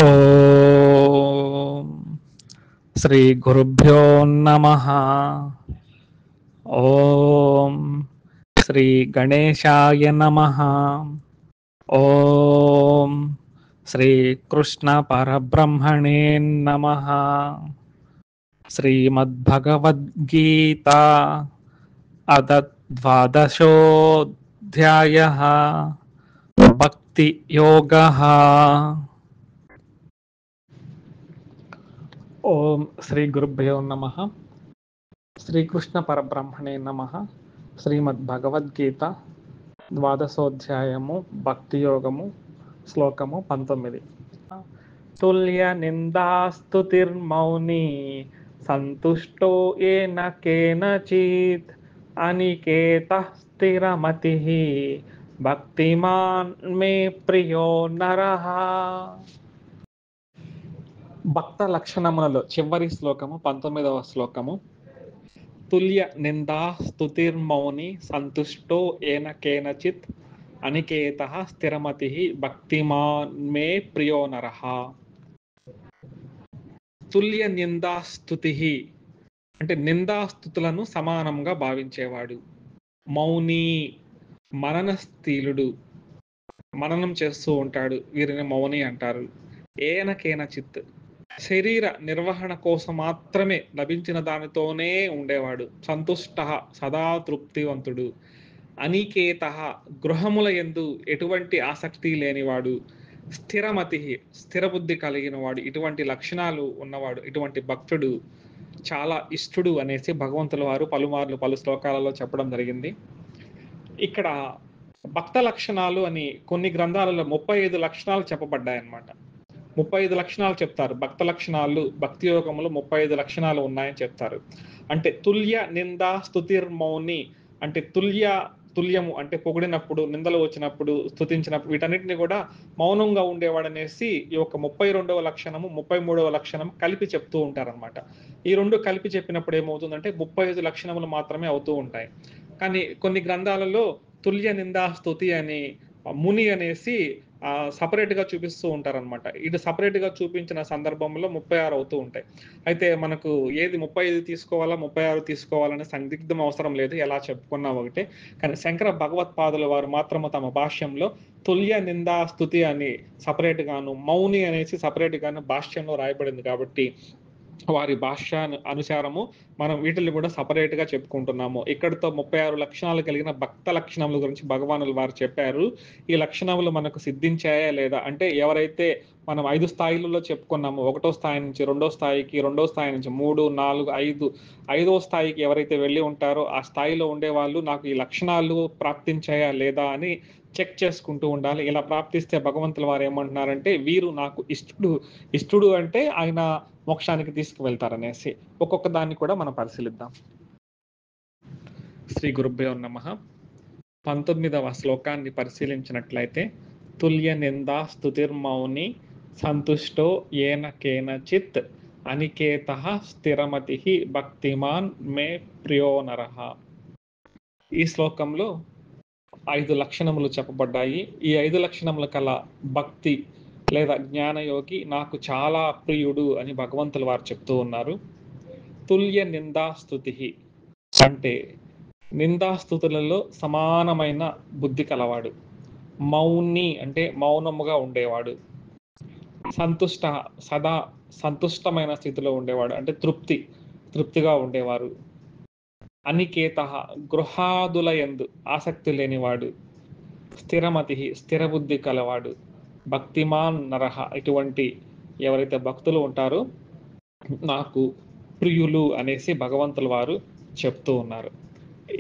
ఓం శ్రీ గురుభ్యో నమః. ఓం శ్రీ గణేశాయ నమః. ఓం శ్రీ కృష్ణ పరబ్రహ్మణే నమః. శ్రీమద్భగవద్గీత అద ద్వాదశోధ్యాయః భక్తి యోగః. ఓం శ్రీ గురుభ్యో నమః. శ్రీకృష్ణ పరబ్రహ్మణే నమః. శ్రీమద్భగవద్గీత ద్వాదశోధ్యాయము భక్తి యోగము శ్లోకము 19. తుల్య నిందాస్తుతిర్మౌని సంతుష్టో ఏన కేనచిత్ అనికేతః స్థిరమతిః భక్తిమాన్ మే ప్రియో నరః. భక్త లక్షణములలో చివరి శ్లోకము 19వ శ్లోకము. తుల్య నిందా స్తుతిర్మౌని సంతుష్టో ఏన కేనచిత్ అనికేతః స్థిరమతిః భక్తిమాన్ మే ప్రియో నరః. తుల్య నిందాస్తుతి అంటే నిందాస్తుతులను సమానంగా భావించేవాడు. మౌని మననస్థీలుడు, మననం చేస్తూ ఉంటాడు, వీరిని మౌని అంటారు. ఏన కేనచిత్ శరీర నిర్వహణ కోసం మాత్రమే లభించిన దానితోనే ఉండేవాడు. సంతుష్ట సదా తృప్తివంతుడు. అనికేత గృహముల యందు ఎటువంటి ఆసక్తి లేనివాడు. స్థిరమతి స్థిరబుద్ధి కలిగిన వాడు. ఇటువంటి లక్షణాలు ఉన్నవాడు, ఇటువంటి భక్తుడు చాలా ఇష్టడు అనేసి భగవంతుల వారు పలుమార్లు పలు శ్లోకాలలో చెప్పడం జరిగింది. ఇక్కడ భక్త లక్షణాలు అని కొన్ని గ్రంథాలలో 35 లక్షణాలు చెప్పబడ్డాయన్నమాట. 35 లక్షణాలు చెప్తారు. భక్త లక్షణాలు భక్తి యోగములు 35 లక్షణాలు ఉన్నాయని చెప్తారు. అంటే తుల్య నిందా స్తుతిర్మౌని అంటే తుల్యము అంటే పొగిడినప్పుడు, నిందలు వచ్చినప్పుడు, స్తుతించినప్పుడు వీటన్నిటిని కూడా మౌనంగా ఉండేవాడనేసి ఈ యొక్క 32వ లక్షణము 33వ లక్షణం కలిపి చెప్తూ ఉంటారనమాట. ఈ రెండు కలిపి చెప్పినప్పుడు ఏమవుతుందంటే 35 లక్షణములు మాత్రమే అవుతూ ఉంటాయి. కానీ కొన్ని గ్రంథాలలో తుల్య నిందా స్తుతి అని ముని అనేసి సపరేట్గా చూపిస్తూ ఉంటారనమాట. ఇది సపరేట్గా చూపించిన సందర్భంలో 36 అవుతూ ఉంటాయి. అయితే మనకు ఏది 35 తీసుకోవాలా 36 తీసుకోవాలనే సందిగ్ధం అవసరం లేదు, ఎలా చెప్పుకున్నా ఒకటే. కానీ శంకర భగవత్పాదుల వారు మాత్రము తమ భాష్యంలో తుల్య నిందా స్తుతి అని సపరేట్గాను, మౌని అనేసి సపరేట్గాను భాష్యంలో రాయబడింది. కాబట్టి వారి భాష్య అనుసారము మనం వీటిని కూడా సపరేట్గా చెప్పుకుంటున్నాము. ఇక్కడితో 36 లక్షణాలు కలిగిన భక్త లక్షణముల గురించి భగవానులు వారు చెప్పారు. ఈ లక్షణములు మనకు సిద్ధించాయా లేదా అంటే, ఎవరైతే మనం 5 స్థాయిలలో చెప్పుకున్నాము, 1వ స్థాయి నుంచి 2వ స్థాయికి, 2వ స్థాయి నుంచి 3, 4, 5, 5వ స్థాయికి ఎవరైతే వెళ్ళి ఉంటారో ఆ స్థాయిలో ఉండేవాళ్ళు నాకు ఈ లక్షణాలు ప్రాప్తించాయా లేదా అని చెక్ చేసుకుంటూ ఉండాలి. ఇలా ప్రాప్తిస్తే భగవంతుల వారు ఏమంటున్నారంటే, వీరు నాకు ఇష్టడు అంటే ఆయన మోక్షానికి తీసుకువెళ్తారనేసి. ఒక్కొక్క దాన్ని కూడా మనం పరిశీలిద్దాం. శ్రీ గురుభ్యో నమః. 19వ శ్లోకాన్ని పరిశీలించినట్లయితే, తుల్య నిందా స్తుతిర్మౌని సంతుష్టో ఏన కేనచిత్ అనికేతః స్థిరమతిః భక్తిమాన్ మే ప్రియో నరః. ఈ శ్లోకంలో 5 లక్షణములు చెప్పబడ్డాయి. ఈ 5 లక్షణముల కల భక్తి లేదా జ్ఞానయోగి నాకు చాలా ప్రియుడు అని భగవంతుల వారు చెప్తూ ఉన్నారు. తుల్య నిందాస్తుతి అంటే నిందాస్తుతులలో సమానమైన బుద్ధి కలవాడు. మౌని అంటే మౌనముగా ఉండేవాడు. సంతుష్ట సదా సంతుష్టమైన స్థితిలో ఉండేవాడు అంటే తృప్తిగా ఉండేవారు. అనికేత గృహాదుల యందు ఆసక్తి లేనివాడు. స్థిరమతి స్థిరబుద్ధి కలవాడు. భక్తిమాన్ నరహ ఇటువంటి ఎవరైతే భక్తులు ఉంటారో నాకు ప్రియులు అనేసి భగవంతుల వారు చెప్తూ ఉన్నారు.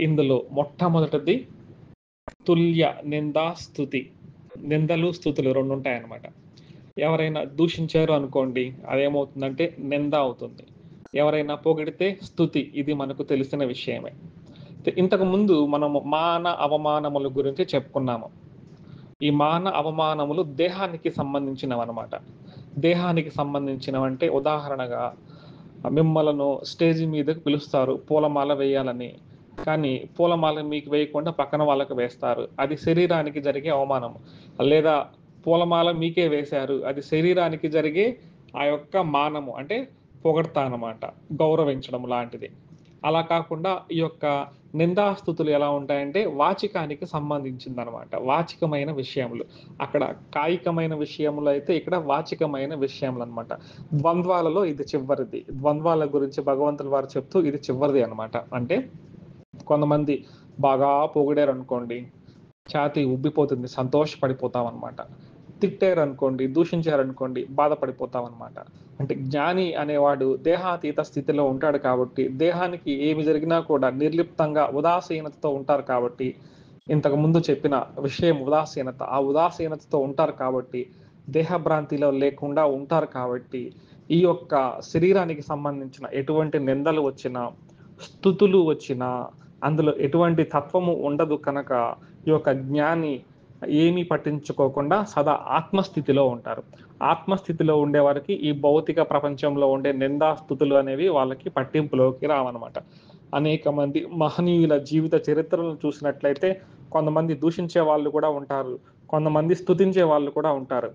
ఇందులో మొట్టమొదటిది తుల్య నిందా స్తుతి. నిందలు స్థుతులు 2 ఉంటాయన్నమాట. ఎవరైనా దూషించారు అనుకోండి, అదేమవుతుందంటే నింద అవుతుంది. ఎవరైనా పొగిడితే స్థుతి. ఇది మనకు తెలిసిన విషయమే. ఇంతకు ముందు మనము మాన అవమానముల గురించి చెప్పుకున్నాము. ఈ మాన అవమానములు దేహానికి సంబంధించినవన్నమాట. దేహానికి సంబంధించినవంటే ఉదాహరణగా మిమ్మలను స్టేజ్ మీదకి పిలుస్తారు పూలమాల వేయాలని, కానీ పూలమాల మీకు వేయకుండా పక్కన వాళ్ళకు వేస్తారు. అది శరీరానికి జరిగే అవమానం. లేదా పూలమాల మీకే వేశారు. అది శరీరానికి జరిగే ఆ యొక్క మానము అంటే పొగడ్త అన్నమాట. గౌరవించడం లాంటిది. అలా కాకుండా ఈ యొక్క నిందాస్తుతులు ఎలా ఉంటాయంటే వాచికానికి సంబంధించిందనమాట. వాచికమైన విషయములు. అక్కడ కాయికమైన విషయములు అయితే ఇక్కడ వాచికమైన విషయములనమాట. ద్వంద్వాలలో ఇది చివరిది. ద్వంద్వాల గురించి భగవంతుల వారు చెప్తూ ఇది చివరిది అనమాట. అంటే కొంతమంది బాగా పొగిడారనుకోండి, ఛాతీ ఉబ్బిపోతుంది. సంతోషపడిపోతామనమాట. తిట్టారనుకోండి, దూషించారనుకోండి బాధపడిపోతామనమాట. అంటే జ్ఞాని అనేవాడు దేహాతీత స్థితిలో ఉంటాడు కాబట్టి, దేహానికి ఏమి జరిగినా కూడా నిర్లిప్తంగా ఉదాసీనతతో ఉంటారు కాబట్టి, ఇంతకు ముందు చెప్పిన విషయం ఉదాసీనత. ఆ ఉదాసీనతతో ఉంటారు కాబట్టి, దేహభ్రాంతిలో లేకుండా ఉంటారు కాబట్టి, ఈ యొక్క శరీరానికి సంబంధించిన ఎటువంటి నిందలు వచ్చినా, స్తుతులు వచ్చినా, అందులో ఎటువంటి తత్వము ఉండదు కనుక, ఈ యొక్క జ్ఞాని ఏమీ పట్టించుకోకుండా సదా ఆత్మస్థితిలో ఉంటారు. ఆత్మస్థితిలో ఉండేవారికి ఈ భౌతిక ప్రపంచంలో ఉండే నిందాస్తుతులు అనేవి వాళ్ళకి పట్టింపులోకి రావన్నమాట. అనేక మంది మహనీయుల జీవిత చరిత్రలను చూసినట్లయితే కొంతమంది దూషించే వాళ్ళు కూడా ఉంటారు. కొంతమంది స్తుతించే వాళ్ళు కూడా ఉంటారు.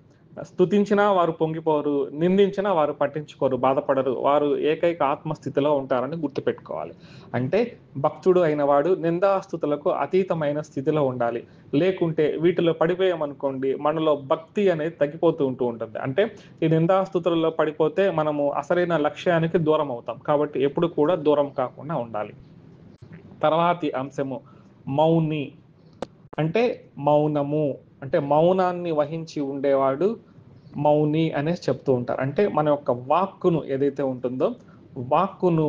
స్తుతించినా వారు పొంగిపోరు, నిందించినా వారు పట్టించుకోరు, బాధపడరు. వారు ఏకైక ఆత్మస్థితిలో ఉంటారని గుర్తుపెట్టుకోవాలి. అంటే భక్తుడు అయిన వాడు నిందాస్తుతులకు అతీతమైన స్థితిలో ఉండాలి. లేకుంటే వీటిలో పడిపోయామనుకోండి, మనలో భక్తి అనేది తగ్గిపోతూ ఉంటుంది. అంటే ఈ నిందాస్తుతులలో పడిపోతే మనము అసలైన లక్ష్యానికి దూరం అవుతాం. కాబట్టి ఎప్పుడు కూడా దూరం కాకుండా ఉండాలి. తర్వాతి అంశము మౌని. అంటే మౌనము. అంటే మౌనాన్ని వహించి ఉండేవాడు మౌని అనేసి చెప్తూ ఉంటారు. అంటే మన యొక్క వాక్కును ఏదైతే ఉంటుందో, వాక్కును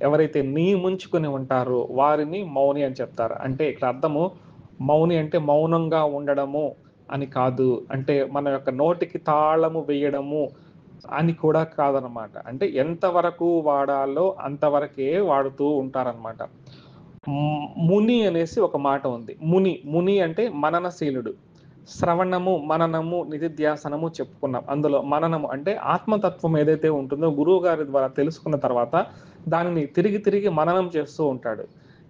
ఎవరైతే నియమించుకొని ఉంటారో వారిని మౌని అని చెప్తారు. అంటే ఇక్కడ అర్థము మౌని అంటే మౌనంగా ఉండడము అని కాదు. అంటే మన యొక్క నోటికి తాళము వేయడము అని కూడా కాదనమాట. అంటే ఎంతవరకు వాడాలో అంతవరకే వాడుతూ ఉంటారనమాట. ముని అనేసి ఒక మాట ఉంది. ముని, ముని అంటే మననశీలుడు. శ్రవణము, మననము, నిధిధ్యాసనము చెప్పుకున్నాం. అందులో మననము అంటే ఆత్మతత్వం ఏదైతే ఉంటుందో గురువు గారి ద్వారా తెలుసుకున్న తర్వాత దానిని తిరిగి తిరిగి మననం చేస్తూ ఉంటాడు.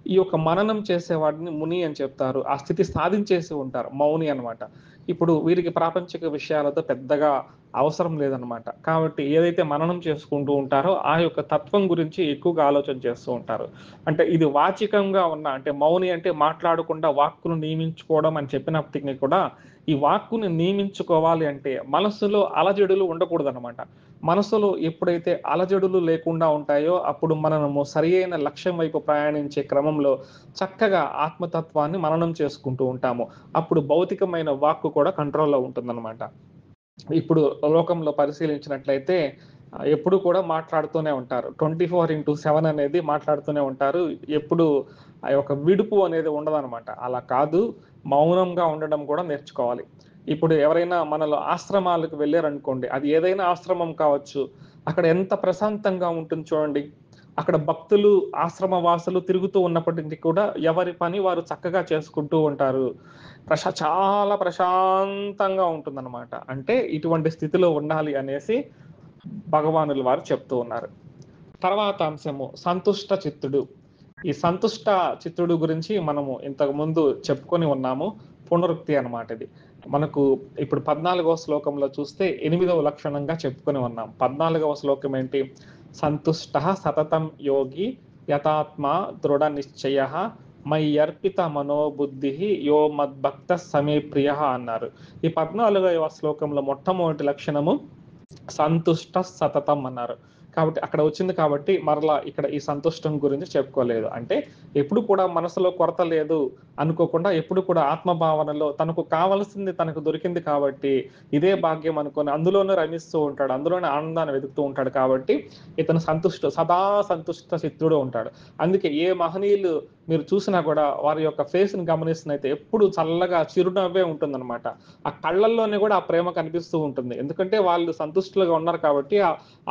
ఈ యొక్క మననం చేసేవాడిని ముని అని చెప్తారు. ఆ స్థితి సాధించేసి ఉంటారు. మౌని అన్నమాట. ఇప్పుడు వీరికి ప్రాపంచిక విషయాలతో పెద్దగా అవసరం లేదనమాట. కాబట్టి ఏదైతే మననం చేసుకుంటూ ఉంటారో ఆ యొక్క తత్వం గురించి ఎక్కువగా ఆలోచన చేస్తూ ఉంటారు. అంటే ఇది వాచికంగా ఉన్న అంటే మౌని అంటే మాట్లాడకుండా వాక్కును నియమించుకోవడం అని చెప్పినప్పటికీ కూడా ఈ వాక్కుని నియమించుకోవాలి అంటే మనస్సులో అలజడులు ఉండకూడదనమాట. మనసులో ఎప్పుడైతే అలజడులు లేకుండా ఉంటాయో అప్పుడు మనము సరియైన లక్ష్యం వైపు ప్రయాణించే క్రమంలో చక్కగా ఆత్మతత్వాన్ని మననం చేసుకుంటూ ఉంటాము. అప్పుడు భౌతికమైన వాక్కు కూడా కంట్రోల్‌లో ఉంటుందన్నమాట. ఇప్పుడు లోకంలో పరిశీలించినట్లయితే ఎప్పుడు కూడా మాట్లాడుతూనే ఉంటారు. 24/7 అనేది మాట్లాడుతూనే ఉంటారు. ఎప్పుడు ఆ యొక్క విడుపు అనేది ఉండదనమాట. అలా కాదు, మౌనంగా ఉండడం కూడా నేర్చుకోవాలి. ఇప్పుడు ఎవరైనా మనలో ఆశ్రమాలకు వెళ్లారనుకోండి, అది ఏదైనా ఆశ్రమం కావచ్చు. అక్కడ ఎంత ప్రశాంతంగా ఉంటుంది చూడండి. అక్కడ భక్తులు, ఆశ్రమ వాసులు తిరుగుతూ ఉన్నప్పటికీ కూడా ఎవరి పని వారు చక్కగా చేసుకుంటూ ఉంటారు. చాలా ప్రశాంతంగా ఉంటుందన్నమాట. అంటే ఇటువంటి స్థితిలో ఉండాలి అనేసి భగవానుల వారు చెప్తూ ఉన్నారు. తర్వాత అంశము సంతుష్ట చిత్తుడు. ఈ సంతుష్ట చిత్తుడు గురించి మనము ఇంతకు ముందు చెప్పుకొని ఉన్నాము. పునరుక్తి అన్నమాట ఇది. మనకు ఇప్పుడు 14వ శ్లోకంలో చూస్తే 8వ లక్షణంగా చెప్పుకొని ఉన్నాం. 14వ శ్లోకం ఏంటి? సంతుష్టః సతతం యోగి యతాత్మా దృఢ నిశ్చయః మయ్యర్పిత మనోబుద్ధిః యో మద్భక్తః సమే ప్రియః అన్నారు. ఈ 14వ శ్లోకంలో మొట్టమొదటి లక్షణము సంతుష్ట సతతం అన్నారు. కాబట్టి అక్కడ వచ్చింది కాబట్టి మరలా ఇక్కడ ఈ సంతుష్టం గురించి చెప్పుకోలేదు. అంటే ఎప్పుడు కూడా మనసులో కొరత లేదు అనుకోకుండా ఎప్పుడు కూడా ఆత్మభావనలో తనకు కావాల్సింది తనకు దొరికింది కాబట్టి ఇదే భాగ్యం అనుకోని అందులోనే రమిస్తూ ఉంటాడు. అందులోనే ఆనందాన్ని వెతుకుతూ ఉంటాడు కాబట్టి ఇతను సదా సంతుష్ట చిత్తుడు ఉంటాడు. అందుకే ఏ మహనీయులు మీరు చూసినా కూడా వారి యొక్క ఫేస్‌ని గమనిస్తున్నైతే ఎప్పుడు చల్లగా చిరునవ్వే ఉంటుందన్నమాట. ఆ కళ్ళల్లోనే కూడా ఆ ప్రేమ కనిపిస్తూ ఉంటుంది. ఎందుకంటే వాళ్ళు సంతుష్టులుగా ఉన్నారు కాబట్టి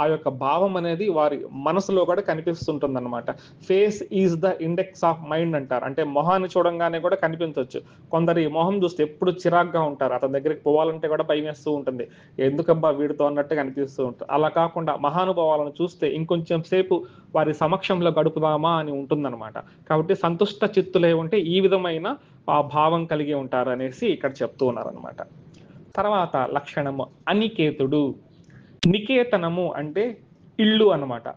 ఆ యొక్క భావం అనేది వారి మనసులో కూడా కనిపిస్తుంటుందన్నమాట. Face is the index of mind అంటారు. అంటే మొహాన్ని చూడంగానే కూడా కనిపించొచ్చు. కొందరి మొహం చూస్తే ఎప్పుడు చిరాగ్గా ఉంటారు. అతని దగ్గరికి పోవాలంటే కూడా భయమేస్తూ ఉంటుంది. ఎందుకబ్బా వీడితో అన్నట్టుగా అనిపిస్తూ ఉంటుంది. అలా కాకుండా మహానుభావాలను చూస్తే ఇంకొంచెం సేపు వారి సమక్షంలో గడుపుదామా అని ఉంటుందన్నమాట. కాబట్టి సంతుష్ట చిత్తులై ఉంటే ఈ విధమైన ఆ భావం కలిగి ఉంటారు అనేసి ఇక్కడ చెప్తూ ఉన్నారన్నమాట. తర్వాత లక్షణము అనికేతుడు. నికేతనము అంటే ఇల్లు అన్నమాట.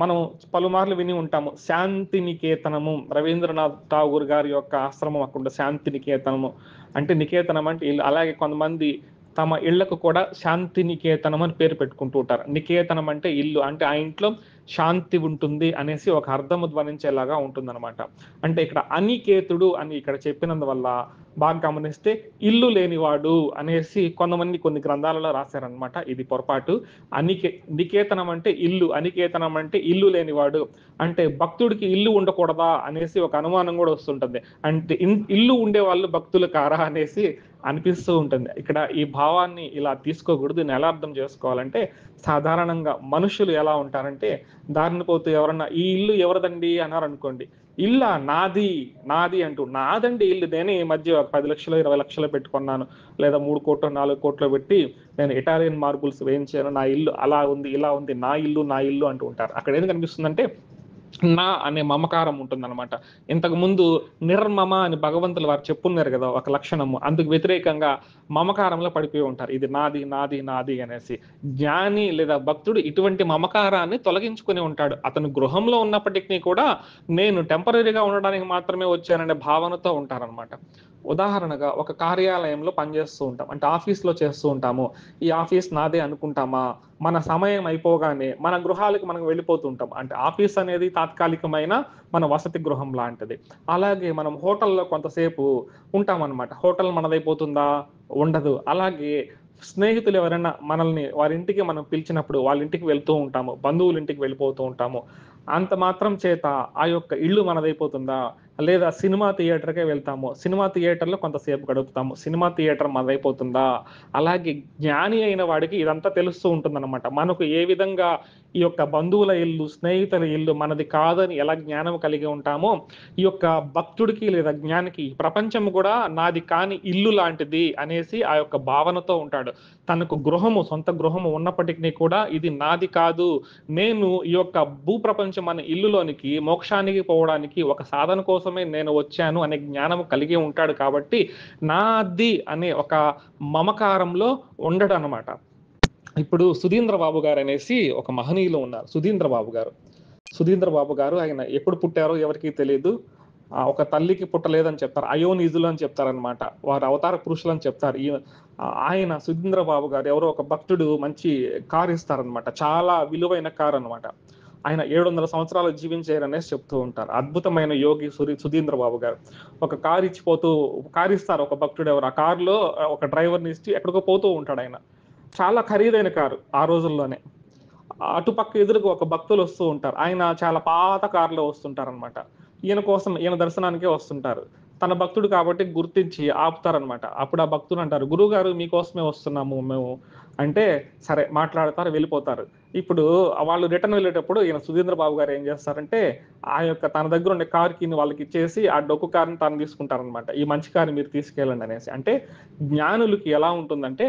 మనం పలుమార్లు విని ఉంటాము శాంతి నికేతనము. రవీంద్రనాథ్ ఠాగూర్ గారి యొక్క ఆశ్రమం అక్కడ శాంతి నికేతనము అంటే నికేతనం అంటే ఇల్లు. అలాగే కొంతమంది తమ ఇళ్లకు కూడా శాంతి నికేతనం అని పేరు పెట్టుకుంటూ ఉంటారు. నికేతనం అంటే ఇల్లు, అంటే ఆ ఇంట్లో శాంతి ఉంటుంది అనేసి ఒక అర్థము ధ్వనించేలాగా ఉంటుందన్నమాట. అంటే ఇక్కడ అనికేతుడు అని ఇక్కడ చెప్పినందువల్ల బాగా గమనిస్తే ఇల్లు లేనివాడు అనేసి కొంతమంది కొన్ని గ్రంథాలలో రాశారనమాట. ఇది పొరపాటు. నికేతనం అంటే ఇల్లు, అనికేతనం అంటే ఇల్లు లేనివాడు. అంటే భక్తుడికి ఇల్లు ఉండకూడదా అనేసి ఒక అనుమానం కూడా వస్తుంటుంది. అంటే ఇల్లు ఉండే వాళ్ళు భక్తులు కారా అనేసి అనిపిస్తూ ఉంటుంది. ఇక్కడ ఈ భావాన్ని ఇలా తీసుకోకూడదు. దీన్ని ఎలా అర్థం చేసుకోవాలంటే, సాధారణంగా మనుషులు ఎలా ఉంటారంటే, దారిన పోతూ ఎవరన్నా ఈ ఇల్లు ఎవరిదండి అన్నారు అనుకోండి, ఇల్లా నాది నాది అంటూ, నాదండి ఇల్లు, నేనే ఈ మధ్య ఒక 10 లక్షలు 20 లక్షలు పెట్టుకున్నాను, లేదా 3 కోట్లు 4 కోట్లు పెట్టి నేను ఇటాలియన్ మార్బుల్స్ వేయించాను, నా ఇల్లు అలా ఉంది ఇలా ఉంది, నా ఇల్లు అంటూ ఉంటారు. అక్కడ ఏం కనిపిస్తుందంటే నా అనే మమకారం ఉంటుందన్నమాట. ఇంతకు ముందు నిర్మమ అని భగవంతులు వారు చెప్పున్నారు కదా ఒక లక్షణము, అందుకు వ్యతిరేకంగా మమకారంలో పడిపోయి ఉంటారు. ఇది నాది నాది నాది అనేసి. జ్ఞాని లేదా భక్తుడు ఇటువంటి మమకారాన్ని తొలగించుకుని ఉంటాడు. అతను గృహంలో ఉన్నప్పటికీ కూడా నేను టెంపరీగా ఉండడానికి మాత్రమే వచ్చాననే భావనతో ఉంటారనమాట. ఉదాహరణగా ఒక కార్యాలయంలో పనిచేస్తూ ఉంటాం, అంటే ఆఫీస్లో చేస్తూ ఉంటాము. ఈ ఆఫీస్ నాదే అనుకుంటామా? మన సమయం అయిపోగానే మన గృహాలకు మనం వెళ్ళిపోతూ ఉంటాం. అంటే ఆఫీస్ అనేది తాత్కాలికమైన మన వసతి గృహం లాంటిది. అలాగే మనం హోటల్లో కొంతసేపు ఉంటామన్నమాట. హోటల్ మనదైపోతుందా? ఉండదు. అలాగే స్నేహితులు ఎవరైనా మనల్ని వారి ఇంటికి మనం పిలిచినప్పుడు వాళ్ళ ఇంటికి వెళ్తూ ఉంటాము, బంధువుల ఇంటికి వెళ్ళిపోతూ ఉంటాము. అంత మాత్రం చేత ఆ యొక్క ఇల్లు మనదైపోతుందా? లేదా సినిమా థియేటర్‌కే వెళ్తాము, సినిమా థియేటర్‌లో కొంతసేపు గడుపుతాము, సినిమా థియేటర్ మనదైపోతుందా? అలాగే జ్ఞాని అయిన వాడికి ఇదంతా తెలుస్తూ ఉంటుందన్నమాట. మనకు ఏ విధంగా ఈ యొక్క బంధువుల ఇల్లు, స్నేహితుల ఇల్లు మనది కాదని ఎలా జ్ఞానం కలిగి ఉంటామో, ఈ యొక్క భక్తుడికి లేదా జ్ఞానికి ఈ ప్రపంచం కూడా నాది కాని ఇల్లు లాంటిది అనేసి ఆ యొక్క భావనతో ఉంటాడు. తనకు గృహము, సొంత గృహము ఉన్నప్పటికీ కూడా ఇది నాది కాదు, నేను ఈ యొక్క భూప్రపంచం అనే ఇల్లులోనికి మోక్షానికి పోవడానికి ఒక సాధన కోసమే నేను వచ్చాను అనే జ్ఞానం కలిగి ఉంటాడు. కాబట్టి నాది అనే ఒక మమకారంలో ఉండడు అనమాట. ఇప్పుడు సుధీంద్ర బాబు గారు అనేసి ఒక మహనీయులు ఉన్నారు. సుధీంద్ర బాబు గారు ఆయన ఎప్పుడు పుట్టారో ఎవరికీ తెలియదు. ఒక తల్లికి పుట్టలేదని చెప్తారు. అయోనీజులు అని చెప్తారనమాట. వారు అవతార పురుషులు అని చెప్తారు. ఆయన సుధీంద్ర బాబు గారు ఎవరో ఒక భక్తుడు మంచి కారు ఇస్తారనమాట. చాలా విలువైన కారు అనమాట. ఆయన 700 సంవత్సరాలు జీవించారనేసి చెప్తూ ఉంటారు. అద్భుతమైన యోగి సుధీంద్ర బాబు గారు. ఒక కారు ఇస్తారు ఒక భక్తుడు ఎవరు. ఆ కారులో ఒక డ్రైవర్‌ని ఇచ్చి ఎక్కడికో పోతూ ఉంటాడు ఆయన. చాలా ఖరీదైన కారు ఆ రోజుల్లోనే. అటుపక్క ఎదురుగా ఒక భక్తులు వస్తూ ఉంటారు. ఆయన చాలా పాత కారులో వస్తుంటారనమాట. ఈయన దర్శనానికే వస్తుంటారు. తన భక్తుడు కాబట్టి గుర్తించి ఆపుతారనమాట. అప్పుడు ఆ భక్తులు అంటారు, గురువుగారు మీకోసమే వస్తున్నాము మేము అంటే, సరే మాట్లాడతారు, వెళ్ళిపోతారు. ఇప్పుడు వాళ్ళు రిటర్న్ వెళ్ళేటప్పుడు ఈయన సుధీంద్ర బాబు గారు ఏం చేస్తారంటే, ఆ యొక్క తన దగ్గర ఉండే కార్ కీని వాళ్ళకి ఇచ్చేసి ఆ డొక్కు కార్‌ని తను తీసుకుంటారనమాట. ఈ మంచి కార్‌ని మీరు తీసుకెళ్ళండి అనేసి. అంటే జ్ఞానులకి ఎలా ఉంటుందంటే,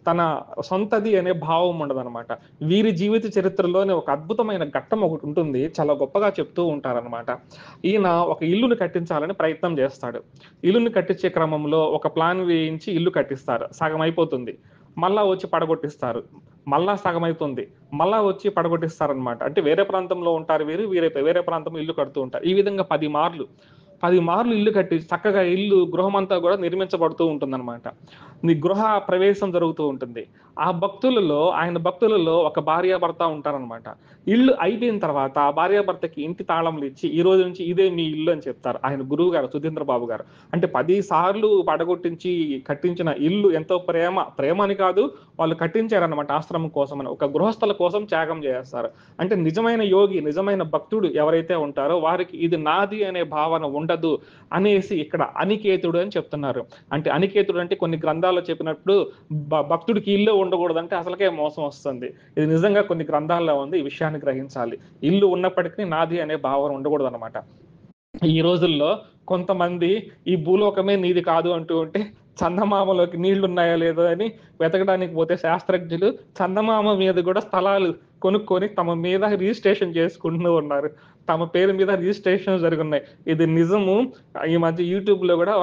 తన సొంతది అనే భావం ఉండదనమాట. వీరి జీవిత చరిత్రలోనే ఒక అద్భుతమైన ఘట్టం ఒకటి ఉంటుంది. చాలా గొప్పగా చెప్తూ ఉంటారనమాట. ఈయన ఒక ఇల్లుని కట్టించాలని ప్రయత్నం చేస్తాడు. ఇల్లుని కట్టించే క్రమంలో ఒక ప్లాన్ వేయించి ఇల్లు కట్టిస్తారు. సగం అయిపోతుంది. మళ్ళా వచ్చి పడగొట్టిస్తారు. మళ్ళా సగమైతుంది. మళ్ళా వచ్చి పడగొట్టిస్తారనమాట. అంటే వేరే ప్రాంతంలో ఉంటారు వీరు. వేరే ప్రాంతంలో ఇల్లు కడుతూ ఉంటారు. ఈ విధంగా 10 మార్లు ఇల్లు కట్టి చక్కగా గృహమంతా కూడా నిర్మించబడుతూ ఉంటుందన్నమాట. గృహ ప్రవేశం జరుగుతూ ఉంటుంది. ఆయన భక్తులలో ఒక భార్యాభర్త ఉంటారనమాట. ఇల్లు అయిపోయిన తర్వాత ఆ భార్యాభర్తకి ఇంటి తాళములు ఇచ్చి, ఈ రోజు నుంచి ఇదే మీ ఇల్లు అని చెప్తారు. ఆయన గురువు గారు సుధీంద్ర బాబు గారు. అంటే 10 సార్లు పడగొట్టించి కట్టించిన ఇల్లు ఎంతో ప్రేమ అని కాదు, వాళ్ళు కట్టించారన్నమాట ఆశ్రమం కోసమని. ఒక గృహస్థుల కోసం త్యాగం చేస్తారు. అంటే నిజమైన యోగి, నిజమైన భక్తుడు ఎవరైతే ఉంటారో వారికి ఇది నాది అనే భావన ఉండదు అనేసి ఇక్కడ అనికేతుడు అని చెప్తున్నారు. అంటే అనికేతుడు అంటే కొన్ని గ్రంథాల్లో చెప్పినప్పుడు భక్తుడికి ఇల్లు ఉండకూడదంటే అసలకే మోసం వస్తుంది. ఇది నిజంగా కొన్ని గ్రంథాల్లో ఉంది. ఈ విషయాన్ని గ్రహించాలి. ఇల్లు ఉన్నప్పటికీ నాది అనే భావన ఉండకూడదనమాట. ఈ రోజుల్లో కొంతమంది ఈ భూలోకమే నీది కాదు అంటూ ఉంటే, చందమామలోకి నీళ్లున్నాయో లేదో అని వెతకడానికి పోతే శాస్త్రజ్ఞులు చందమామ మీద కూడా స్థలాలు కొనుక్కొని తమ మీద రిజిస్ట్రేషన్ చేసుకుంటూ ఉన్నారు. తమ పేరు మీద రిజిస్ట్రేషన్ జరుగున్నాయి. ఇది నిజము. ఈ మధ్య యూట్యూబ్‌లో గూడా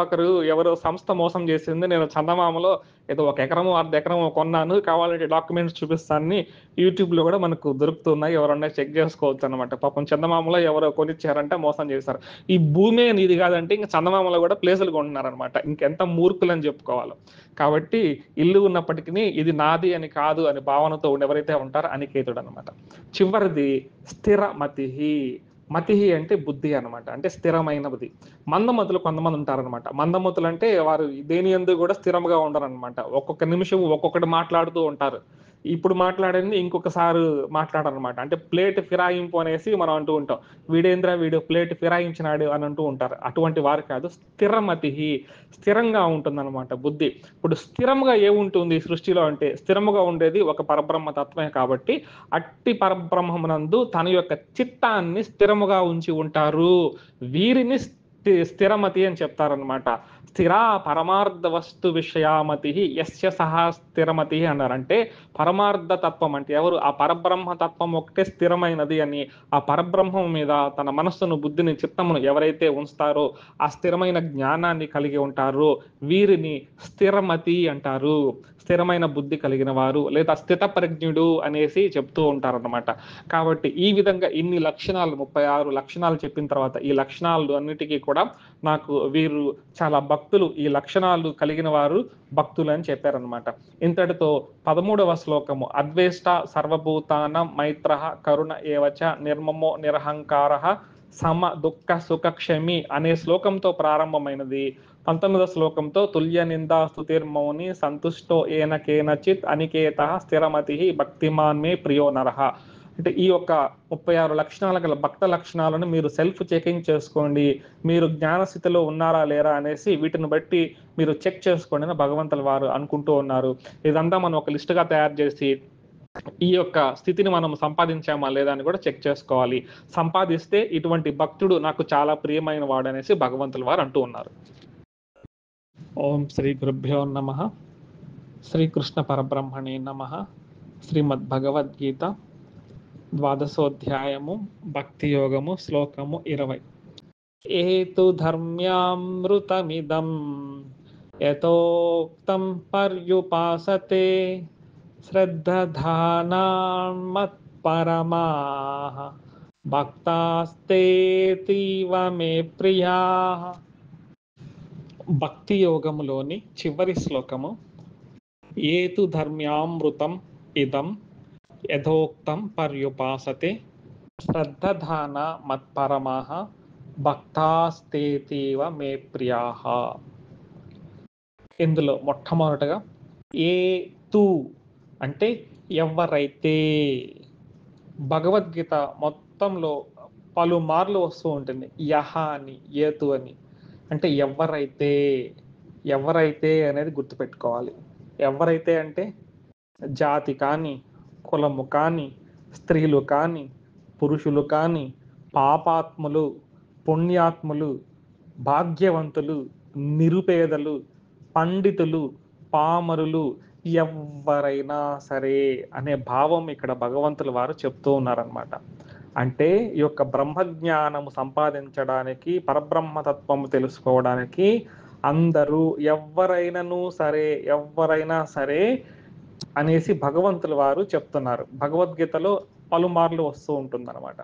ఎవరో సంస్థ మోసం చేసింది. నేను చందమామలో ఏదో 1 ఎకరమో, అర్ధ ఎకరమో కొన్నాను. కావాలంటే డాక్యుమెంట్స్ చూపిస్తానని యూట్యూబ్‌లో గూడా మనకు దొరుకుతున్నాయి. ఎవరన్నా చెక్ జేసుకోవచ్చనమాట. పాపం చందమామలో ఎవరో కొనిచ్చారంట, మోసం చేశారు. ఈ భూమే నీది గాదంటే ఇంక చందమామలో గూడా ప్లేసులు కొంటున్నారనమాట. ఇంకెంత మూర్ఖులని జెప్పుకోవాలో. కాబట్టి ఇల్లు ఉన్నప్పటికిని ఇది నాది అని కాదు అని భావనతో ఎవరైతే ఉంటారో అనికేతుడనమాట. చివరిది స్థిరమతిహి. మతిహి అంటే బుద్ధి అనమాట. అంటే స్థిరమైన బుద్ధి. మందమతులు కొంతమంది ఉంటారనమాట. మందమతులు అంటే వారు దేని యందు కూడా స్థిరంగా ఉండరనమాట. ఒక్కొక్క నిమిషం ఒక్కొక్కటి మాట్లాడుతూ ఉంటారు. ఇప్పుడు మాట్లాడింది ఇంకొకసారి మాట్లాడరనమాట. అంటే ప్లేట్ ఫిరాయింపు అనేసి మనం అంటూ ఉంటాం. వీడు ప్లేట్ ఫిరాయించినాడు అని అంటూ ఉంటారు. అటువంటి వారు కాదు. స్థిరమతిహి, స్థిరంగా ఉంటుందన్నమాట బుద్ధి. ఇప్పుడు స్థిరంగా ఏముంటుంది సృష్టిలో అంటే, స్థిరముగా ఉండేది ఒక పరబ్రహ్మ తత్వమే కాబట్టి, అట్టి పరబ్రహ్మమునందు తన యొక్క చిత్తాన్ని స్థిరముగా ఉంచి ఉంటారు. వీరిని స్థిరమతి అని చెప్తారనమాట. స్థిరా పరమార్థ వస్తు విషయామతి యస్య సహా స్థిరమతి అన్నారంటే, పరమార్థ తత్వం అంటే ఎవరు? ఆ పరబ్రహ్మ తత్వం ఒకటే స్థిరమైనది అని, ఆ పరబ్రహ్మం మీద తన మనస్సును, బుద్ధిని, చిత్తమును ఎవరైతే ఉంచుతారో, ఆ స్థిరమైన జ్ఞానాన్ని కలిగి ఉంటారో వీరిని స్థిరమతి అంటారు. స్థిరమైన బుద్ధి కలిగిన వారు లేదా స్థిత ప్రజ్ఞుడు అనేసి చెప్తూ ఉంటారన్నమాట. కాబట్టి ఈ విధంగా ఇన్ని లక్షణాలు 36 లక్షణాలు చెప్పిన తర్వాత ఈ లక్షణాలు అన్నిటికీ కూడా నాకు వీరు చాలా భక్తులు, ఈ లక్షణాలు కలిగిన వారు భక్తులు అని చెప్పారనమాట. ఇంతటితో 13వ శ్లోకము అద్వేష్ట సర్వభూతానం మైత్రః కరుణ ఏవచ నిర్మమో నిరహంకారః సమ దుఃఖ సుఖ క్షమి అనే శ్లోకంతో ప్రారంభమైనది. 19వ శ్లోకంతో తుల్య నిందా స్తుతిర్మౌని సంతుష్టో ఏన కేనచిత్ అనికేతః స్థిరమతి భక్తిమాన్ మే ప్రియో నరః. అంటే ఈ యొక్క 36 లక్షణాల గల భక్త లక్షణాలను మీరు సెల్ఫ్ చెకింగ్ చేసుకోండి. మీరు జ్ఞానస్థితిలో ఉన్నారా లేరా అనేసి వీటిని బట్టి మీరు చెక్ చేసుకోండి అని భగవంతుల వారు అనుకుంటూ ఉన్నారు. ఇదంతా మనం ఒక లిస్టుగా తయారు చేసి ఈ యొక్క స్థితిని మనం సంపాదించామా లేదా అని కూడా చెక్ చేసుకోవాలి. సంపాదిస్తే ఇటువంటి భక్తుడు నాకు చాలా ప్రియమైన వాడు అనేసి భగవంతుల వారు అంటూ ఉన్నారు. ఓం శ్రీ గురుభ్యో నమః. శ్రీకృష్ణ పరబ్రహ్మణే నమః. శ్రీమద్ భగవద్గీత 12వ భక్తి యోగము శ్లోకము 20. ఏతు ధర్మ్యామృతమిదం యతోక్తం పర్యుపాసతే శ్రద్ధధానాన్ మత్పరమాః భక్తాస్తేతీవ మే ప్రియాః. భక్తి యోగములోని చివరి శ్లోకము ఏతు ధర్మ్యామృతం ఇదం యథోక్తం పర్యుపాసతే శ్రద్ధధాన మత్పరమాః భక్తాస్తేతీవ మే ప్రియాః. ఇందులో మొట్టమొదటగా ఏ తు అంటే ఎవరైతే. భగవద్గీత మొత్తంలో పలుమార్లు వస్తూ ఉంటుంది యహ అని, ఏతు అని. అంటే ఎవరైతే అనేది గుర్తుపెట్టుకోవాలి. ఎవరైతే అంటే జాతి కానీ, కులము కానీ, స్త్రీలు కానీ, పురుషులు కానీ, పాపాత్ములు, పుణ్యాత్ములు, భాగ్యవంతులు, నిరుపేదలు, పండితులు, పామరులు, ఎవరైనా సరే అనే భావం ఇక్కడ భగవంతుల వారు చెప్తూ ఉన్నారనమాట. అంటే ఈ యొక్క బ్రహ్మజ్ఞానము సంపాదించడానికి, పరబ్రహ్మతత్వము తెలుసుకోవడానికి అందరూ ఎవరైనా సరే అనేసి భగవంతుల వారు చెప్తున్నారు. భగవద్గీతలో పలుమార్లు వస్తూ ఉంటుందన్నమాట.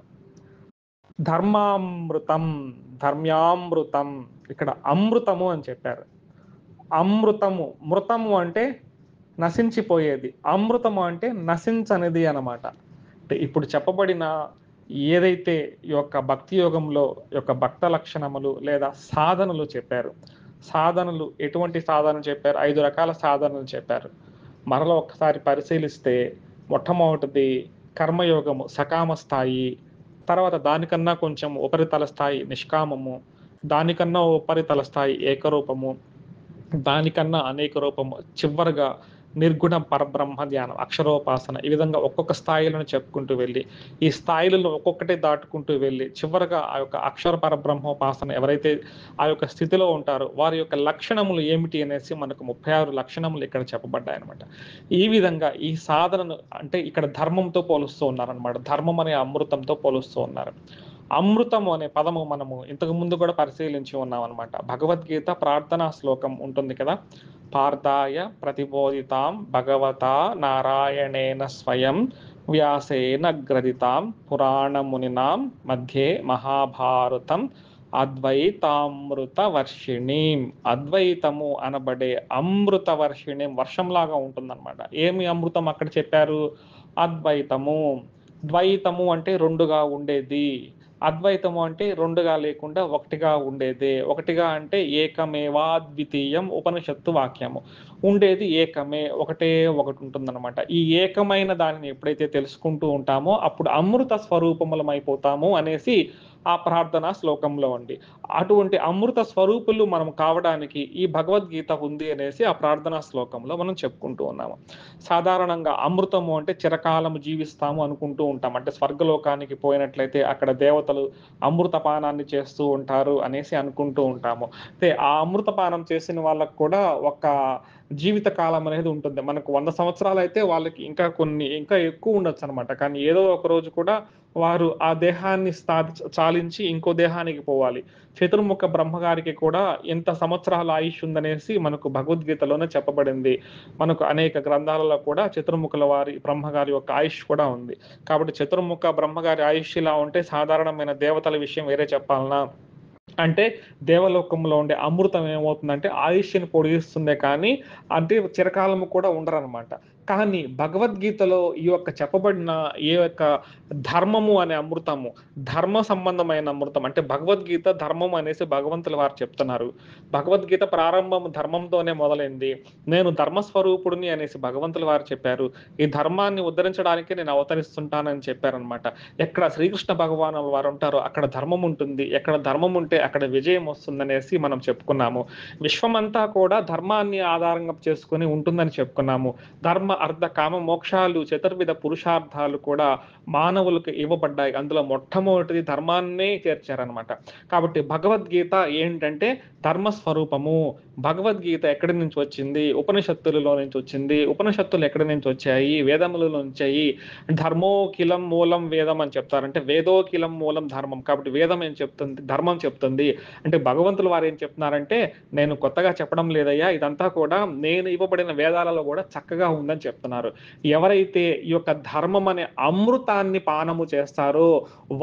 ధర్మ్యామృతం ఇక్కడ అమృతము అని చెప్పారు. మృతము అంటే నశించిపోయేది, అమృతము అంటే నశించనిది అన్నమాట. అంటే ఇప్పుడు చెప్పబడిన ఏదైతే ఈ యొక్క భక్తి యోగంలో యొక్క భక్త లక్షణములు లేదా సాధనలు చెప్పారు, సాధనలు ఎటువంటి సాధనలు చెప్పారు? 5 రకాల సాధనలు చెప్పారు. మరలా ఒకసారి పరిశీలిస్తే మొట్టమొదటిది కర్మయోగము సకామ స్థాయి, తర్వాత దానికన్నా కొంచెం ఉపరితల స్థాయి నిష్కామము, దానికన్నా ఉపరితల స్థాయి ఏకరూపము, దానికన్నా అనేక రూపము, చివరిగా నిర్గుణ పరబ్రహ్మ ధ్యానం అక్షరోపాసన. ఈ విధంగా ఒక్కొక్క స్థాయిలను చెప్పుకుంటూ వెళ్ళి ఈ స్థాయిలను ఒక్కొక్కటి దాటుకుంటూ వెళ్ళి చివరిగా ఆ యొక్క అక్షర పరబ్రహ్మోపాసన ఎవరైతే ఆ యొక్క స్థితిలో ఉంటారో వారి యొక్క లక్షణములు ఏమిటి అనేసి మనకు 36 లక్షణములు ఇక్కడ చెప్పబడ్డాయి అనమాట. ఈ విధంగా ఈ సాధనను అంటే ఇక్కడ ధర్మంతో పోలుస్తూ ఉన్నారనమాట. ధర్మం అనే అమృతంతో పోలుస్తూ ఉన్నారు. అమృతము అనే పదము మనము ఇంతకు ముందు కూడా పరిశీలించి ఉన్నాం అనమాట. భగవద్గీత ప్రార్థనా శ్లోకం ఉంటుంది కదా, పార్థాయ ప్రతిబోధితాం భగవతా నారాయణేన స్వయం వ్యాసేన గ్రథితాం పురాణమునినాం మధ్యే మహాభారతం అద్వైతామృత వర్షిణీం. అద్వైతము అనబడే అమృత వర్షిణీం, వర్షంలాగా ఉంటుందన్నమాట. ఏమి అమృతం అక్కడ చెప్పారు? అద్వైతము. ద్వైతము అంటే రెండుగా ఉండేది, అద్వైతము అంటే రెండుగా లేకుండా ఒకటిగా ఉండేదే. ఒకటిగా అంటే ఏకమేవా ద్వితీయం, ఉపనిషత్తు వాక్యము. ఉండేది ఏకమే, ఒకటే ఒకటి ఉంటుందన్నమాట. ఈ ఏకమైన దానిని ఎప్పుడైతే తెలుసుకుంటూ ఉంటామో అప్పుడు అమృత స్వరూపములమైపోతాము అనేసి ఆ ప్రార్థనా శ్లోకంలో ఉంది. అటువంటి అమృత స్వరూపులు మనం కావడానికి ఈ భగవద్గీత ఉంది అనేసి ఆ ప్రార్థనా శ్లోకంలో మనం చెప్పుకుంటూ ఉన్నాము. సాధారణంగా అమృతము అంటే చిరకాలము జీవిస్తాము అనుకుంటూ ఉంటాం. అంటే స్వర్గలోకానికి పోయినట్లయితే అక్కడ దేవతలు అమృతపానాన్ని చేస్తూ ఉంటారు అనేసి అనుకుంటూ ఉంటాము. అయితే ఆ అమృతపానం చేసిన వాళ్ళకు కూడా ఒక జీవిత కాలం అనేది ఉంటుంది. మనకు 100 సంవత్సరాలు అయితే వాళ్ళకి ఇంకా ఎక్కువ ఉండొచ్చు అనమాట. కానీ ఏదో ఒక రోజు కూడా వారు ఆ దేహాన్ని చాలించి ఇంకో దేహానికి పోవాలి. చతుర్ముఖ బ్రహ్మగారికి కూడా ఎంత సంవత్సరాల ఆయుష్ ఉందనేసి మనకు భగవద్గీతలోనే చెప్పబడింది. మనకు అనేక గ్రంథాలలో కూడా చతుర్ముఖుల వారి బ్రహ్మగారి యొక్క ఆయుష్ కూడా ఉంది. కాబట్టి చతుర్ముఖ బ్రహ్మగారి ఆయుష్ ఇలా ఉంటే సాధారణమైన దేవతల విషయం వేరే చెప్పాలనా? అంటే దేవలోకంలో ఉండే అమృతం ఏమవుతుందంటే ఆయుష్ని పొడిగిస్తుందే కానీ అంటే చిరకాలము కూడా ఉండరనమాట. కానీ భగవద్గీతలో ఈ యొక్క చెప్పబడిన ఈ యొక్క ధర్మము అనే అమృతము, ధర్మ సంబంధమైన అమృతం, అంటే భగవద్గీత ధర్మం అనేసి భగవంతుల వారు చెప్తున్నారు. భగవద్గీత ప్రారంభం ధర్మంతోనే మొదలైంది. నేను ధర్మస్వరూపుడిని అనేసి భగవంతుల వారు చెప్పారు. ఈ ధర్మాన్ని ఉద్ధరించడానికి నేను అవతరిస్తుంటానని చెప్పారనమాట. ఎక్కడ శ్రీకృష్ణ భగవానుల వారు ఉంటారో అక్కడ ధర్మం ఉంటుంది, ఎక్కడ ధర్మం ఉంటే అక్కడ విజయం వస్తుందనేసి మనం చెప్పుకున్నాము. విశ్వమంతా కూడా ధర్మాన్ని ఆధారంగా చేసుకుని ఉంటుందని చెప్పుకున్నాము. ధర్మ అర్థ కామ మోక్షాలు చతుర్విధ పురుషార్థాలు కూడా మానవులకు ఇవ్వబడ్డాయి. అందులో మొట్టమొదటిది ధర్మాన్నే చేర్చారనమాట. కాబట్టి భగవద్గీత ఏంటంటే ధర్మస్వరూపము. భగవద్గీత ఎక్కడి నుంచి వచ్చింది? ఉపనిషత్తులలో నుంచి వచ్చింది. ఉపనిషత్తులు ఎక్కడి నుంచి వచ్చాయి? వేదములలో వచ్చాయి. ధర్మోకిలం మూలం వేదం అని చెప్తారు. అంటే వేదోకిలం మూలం ధర్మం. కాబట్టి వేదం ఏం చెప్తుంది? ధర్మం చెప్తుంది. అంటే భగవంతులు వారు ఏం చెప్తున్నారంటే నేను కొత్తగా చెప్పడం లేదయ్యా, ఇదంతా కూడా నేను ఇవ్వబడిన వేదాలలో కూడా చక్కగా ఉందని చెప్తున్నారు. ఎవరైతే ఈ యొక్క ధర్మం అనే అమృతాన్ని పానము చేస్తారో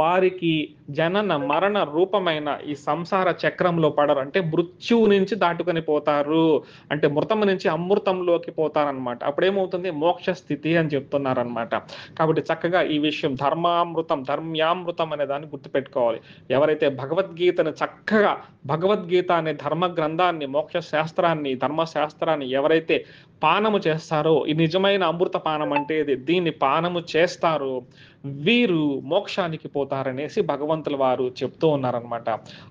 వారికి జనన మరణ రూపమైన ఈ సంసార చక్రంలో పడరు. అంటే మృత్యువు నుంచి దాటుకొని పోతారు. అంటే మృతము నుంచి అమృతంలోకి పోతారనమాట. అప్పుడేమవుతుంది? మోక్ష స్థితి అని చెప్తున్నారనమాట. కాబట్టి చక్కగా ఈ విషయం ధర్మామృతం, ధర్మ్యామృతం అనే దాన్ని గుర్తుపెట్టుకోవాలి. ఎవరైతే భగవద్గీతను చక్కగా, భగవద్గీత అనే ధర్మ గ్రంథాన్ని, మోక్ష శాస్త్రాన్ని, ధర్మశాస్త్రాన్ని ఎవరైతే పానము చేస్తారో, ఈ నిజమైన అమృత పానం అంటే ఇది, దీన్ని పానము చేస్తారో వీరు మోక్షానికి పోతారనేసి భగవంతుల వారు చెప్తూ ఉన్నారనమాట.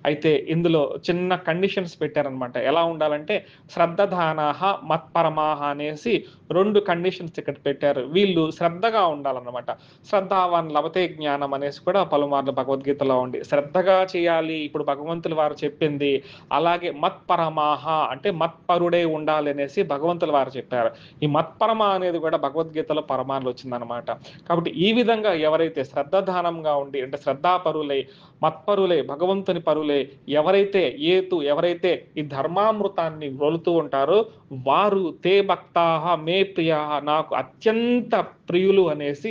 అయితే ఇందులో చిన్న కండిషన్స్ పెట్టారనమాట. ఎలా ఉండాలంటే శ్రద్ధధానాహ మత్పరమాహ అనేసి 2 కండిషన్స్ ఇక్కడ పెట్టారు. వీళ్ళు శ్రద్ధగా ఉండాలన్నమాట. శ్రద్ధావాన్ లభతే జ్ఞానం అనేసి కూడా పలుమార్లు భగవద్గీతలో ఉంది. శ్రద్ధగా చేయాలి ఇప్పుడు భగవంతుల వారు చెప్పింది. అలాగే మత్పరమాహ అంటే మత్పరుడే ఉండాలి అనేసి భగవంతుల వారు చెప్పారు. ఈ మత్పరమ అనేది కూడా భగవద్గీతలో పరమాలు వచ్చిందనమాట. కాబట్టి ఈ విధంగా ఎవరైతే శ్రద్ధాధానంగా ఉండి, అంటే శ్రద్ధాపరులై, మత్పరులై, భగవంతుని పరులై ఎవరైతే ఈ ధర్మామృతాన్ని వలుతూ ఉంటారో వారు తే భక్తాహ మే ప్రియాహ, నాకు అత్యంత ప్రియులు అనేసి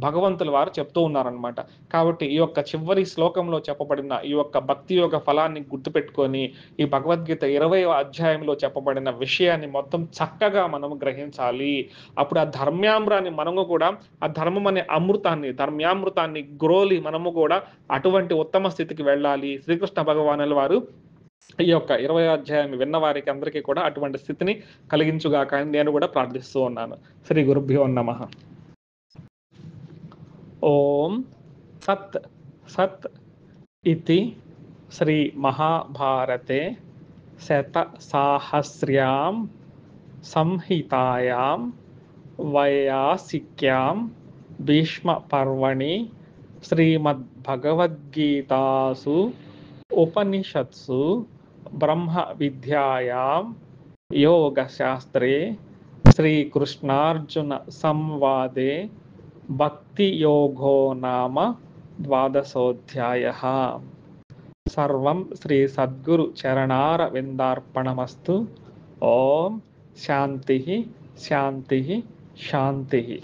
భగవంతుల వారు చెప్తూ ఉన్నారనమాట. కాబట్టి ఈ యొక్క చివరి శ్లోకంలో చెప్పబడిన ఈ యొక్క భక్తి యోగ ఫలాన్ని గుర్తుపెట్టుకొని ఈ భగవద్గీత 20వ అధ్యాయంలో చెప్పబడిన విషయాన్ని మొత్తం చక్కగా మనము గ్రహించాలి. అప్పుడు ఆ ధర్మ్యామృతాన్ని మనము కూడా, ఆ ధర్మం అనే అమృతాన్ని, ధర్మ్యామృతాన్ని గ్రోలి మనము కూడా అటువంటి ఉత్తమ స్థితికి వెళ్ళాలి. శ్రీకృష్ణ భగవానుల వారు ఈ యొక్క 20వ అధ్యాయం విన్న వారికి అందరికీ కూడా అటువంటి స్థితిని కలిగించుగాక అని నేను కూడా ప్రార్థిస్తూ ఉన్నాను. శ్రీ గురుభ్యో నమః. ఓం సత్ సత్ ఇతి శ్రీ మహాభారతే శతసాహస్ర్యాం సంహితాయాం వైయాసిక్యాం భీష్మ పర్వణి శ్రీమద్భగవద్గీతాసు ఉపనిషత్సు బ్రహ్మ విద్యాయాం యోగశాస్త్రే శ్రీకృష్ణార్జున సంవాదే భక్తి యోగో నామ ద్వాదశోऽధ్యాయः. సర్వం శ్రీ సద్గురు చరణారవిందార్పణమస్తు. ఓం శాంతి శాంతి శాంతి.